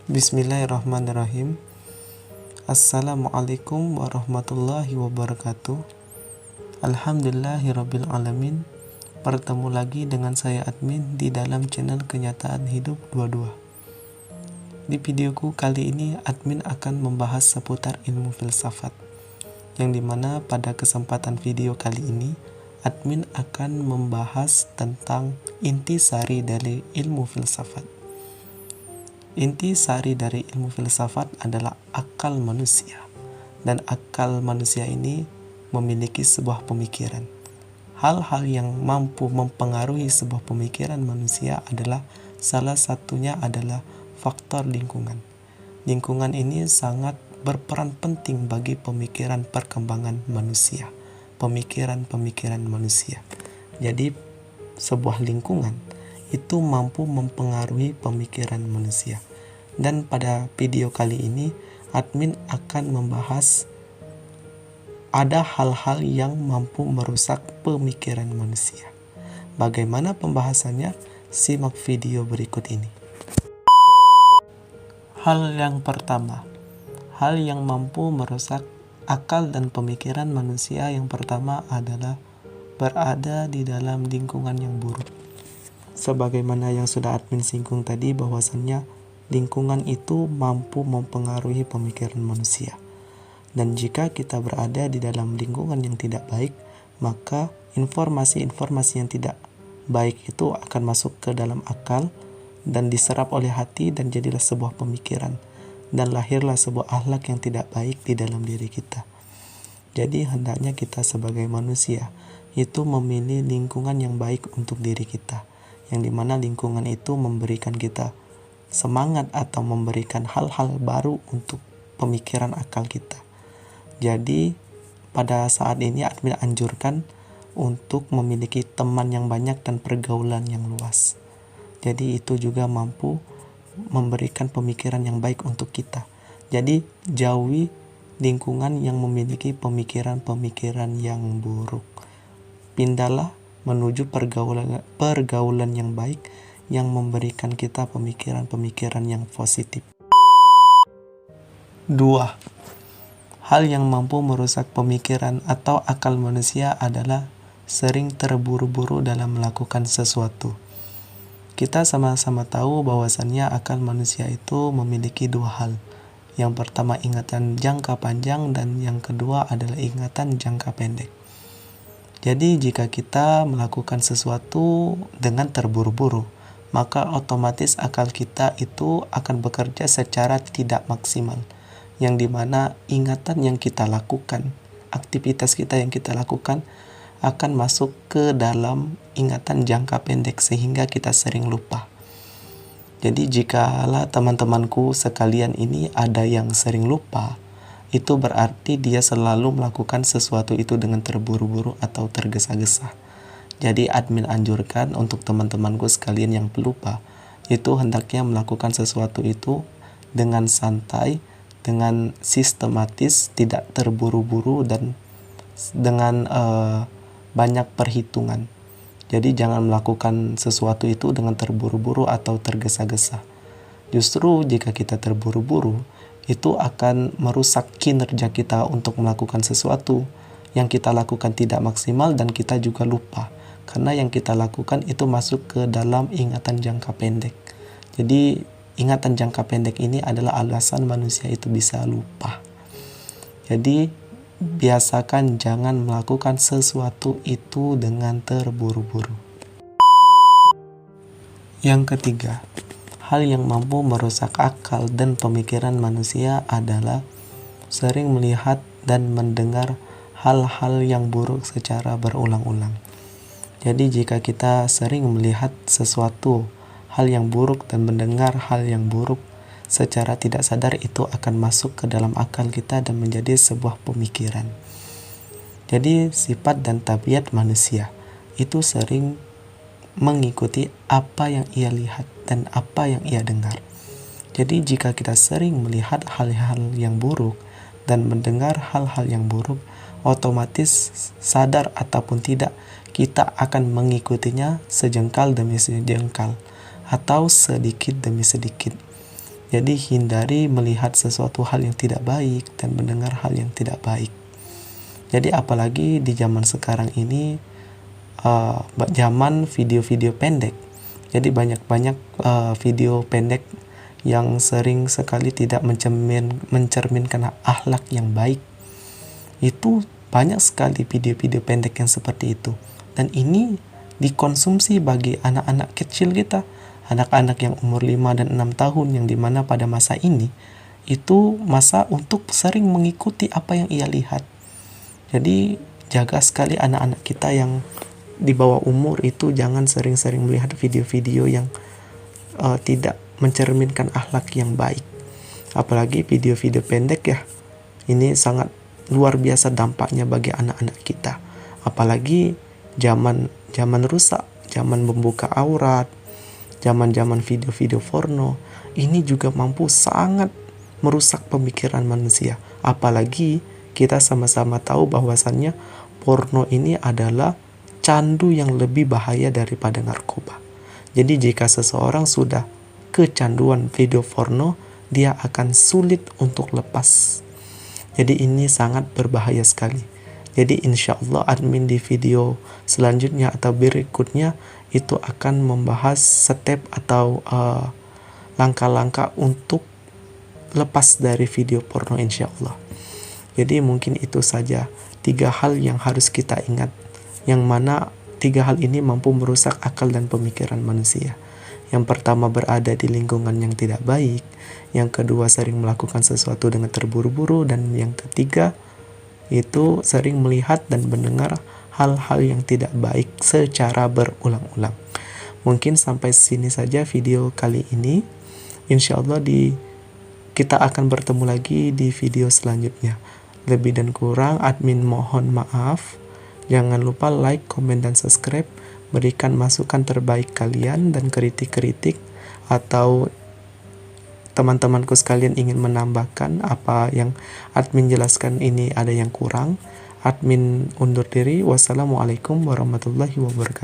Bismillahirrahmanirrahim. Assalamualaikum warahmatullahi wabarakatuh. Alhamdulillahirabbil alamin. Bertemu lagi dengan saya admin di dalam channel Kenyataan Hidup 22. Di videoku kali ini admin akan membahas seputar ilmu filsafat, yang dimana pada kesempatan video kali ini admin akan membahas tentang intisari dari ilmu filsafat. Inti sari dari ilmu filsafat adalah akal manusia, dan akal manusia ini memiliki sebuah pemikiran. Hal-hal yang mampu mempengaruhi sebuah pemikiran manusia adalah salah satunya adalah faktor lingkungan. Lingkungan ini sangat berperan penting bagi pemikiran perkembangan manusia, pemikiran-pemikiran manusia. Jadi sebuah lingkungan itu mampu mempengaruhi pemikiran manusia. Dan pada video kali ini admin akan membahas ada hal-hal yang mampu merusak pemikiran manusia. Bagaimana pembahasannya? Simak video berikut ini. Hal yang pertama, hal yang mampu merusak akal dan pemikiran manusia yang pertama adalah berada di dalam lingkungan yang buruk. Sebagaimana yang sudah admin singgung tadi, bahwasannya lingkungan itu mampu mempengaruhi pemikiran manusia. Dan jika kita berada di dalam lingkungan yang tidak baik, maka informasi-informasi yang tidak baik itu akan masuk ke dalam akal dan diserap oleh hati dan jadilah sebuah pemikiran. Dan lahirlah sebuah akhlak yang tidak baik di dalam diri kita. Jadi hendaknya kita sebagai manusia itu memilih lingkungan yang baik untuk diri kita, yang dimana lingkungan itu memberikan kita semangat atau memberikan hal-hal baru untuk pemikiran akal kita. Jadi pada saat ini admin anjurkan untuk memiliki teman yang banyak dan pergaulan yang luas. Jadi itu juga mampu memberikan pemikiran yang baik untuk kita. Jadi jauhi lingkungan yang memiliki pemikiran-pemikiran yang buruk. Pindahlah menuju pergaulan yang baik yang memberikan kita pemikiran-pemikiran yang positif. 2. Hal yang mampu merusak pemikiran atau akal manusia adalah sering terburu-buru dalam melakukan sesuatu. Kita sama-sama tahu bahwasannya akal manusia itu memiliki dua hal. Yang pertama ingatan jangka panjang dan yang kedua adalah ingatan jangka pendek. Jadi jika kita melakukan sesuatu dengan terburu-buru, maka otomatis akal kita itu akan bekerja secara tidak maksimal. Yang dimana ingatan yang kita lakukan, aktivitas kita yang kita lakukan akan masuk ke dalam ingatan jangka pendek sehingga kita sering lupa. Jadi jikalau teman-temanku sekalian ini ada yang sering lupa, itu berarti dia selalu melakukan sesuatu itu dengan terburu-buru atau tergesa-gesa. Jadi admin anjurkan untuk teman-temanku sekalian yang pelupa, itu hendaknya melakukan sesuatu itu dengan santai, dengan sistematis, tidak terburu-buru dan dengan banyak perhitungan. Jadi jangan melakukan sesuatu itu dengan terburu-buru atau tergesa-gesa. Justru jika kita terburu-buru, itu akan merusak kinerja kita untuk melakukan sesuatu. Yang kita lakukan tidak maksimal dan kita juga lupa. Karena yang kita lakukan itu masuk ke dalam ingatan jangka pendek. Jadi ingatan jangka pendek ini adalah alasan manusia itu bisa lupa. Jadi biasakan jangan melakukan sesuatu itu dengan terburu-buru. Yang ketiga, hal yang mampu merusak akal dan pemikiran manusia adalah sering melihat dan mendengar hal-hal yang buruk secara berulang-ulang. Jadi jika kita sering melihat sesuatu hal yang buruk dan mendengar hal yang buruk secara tidak sadar, itu akan masuk ke dalam akal kita dan menjadi sebuah pemikiran. Jadi sifat dan tabiat manusia itu sering mengikuti apa yang ia lihat dan apa yang ia dengar. Jadi jika kita sering melihat hal-hal yang buruk dan mendengar hal-hal yang buruk, otomatis sadar ataupun tidak kita akan mengikutinya sejengkal demi sejengkal atau sedikit demi sedikit. Jadi hindari melihat sesuatu hal yang tidak baik dan mendengar hal yang tidak baik. Jadi apalagi di zaman sekarang ini, zaman video-video pendek. Jadi banyak-banyak video pendek yang sering sekali tidak mencerminkan akhlak yang baik. Itu banyak sekali video-video pendek yang seperti itu. Dan ini dikonsumsi bagi anak-anak kecil kita, anak-anak yang umur 5 dan 6 tahun, yang dimana pada masa ini itu masa untuk sering mengikuti apa yang ia lihat. Jadi jaga sekali anak-anak kita yang di bawah umur itu, jangan sering-sering melihat video-video yang tidak mencerminkan akhlak yang baik. Apalagi video-video pendek ya, ini sangat luar biasa dampaknya bagi anak-anak kita. Apalagi zaman rusak, zaman membuka aurat, zaman video-video porno, ini juga mampu sangat merusak pemikiran manusia. Apalagi kita sama-sama tahu bahwasannya porno ini adalah candu yang lebih bahaya daripada narkoba. Jadi jika seseorang sudah kecanduan video porno, dia akan sulit untuk lepas. Jadi ini sangat berbahaya sekali. Jadi insya Allah admin di video selanjutnya atau berikutnya itu akan membahas step atau langkah-langkah untuk lepas dari video porno insya Allah. Jadi mungkin itu saja 3 hal yang harus kita ingat, yang mana 3 hal ini mampu merusak akal dan pemikiran manusia. Yang pertama, berada di lingkungan yang tidak baik. Yang kedua, sering melakukan sesuatu dengan terburu-buru. Dan yang ketiga, itu sering melihat dan mendengar hal-hal yang tidak baik secara berulang-ulang. Mungkin sampai sini saja video kali ini. Insya Allah kita akan bertemu lagi di video selanjutnya. Lebih dan kurang admin mohon maaf. Jangan lupa like, komen, dan subscribe. Berikan masukan terbaik kalian dan kritik-kritik, atau teman-temanku sekalian ingin menambahkan apa yang admin jelaskan ini ada yang kurang. Admin undur diri. Wassalamualaikum warahmatullahi wabarakatuh.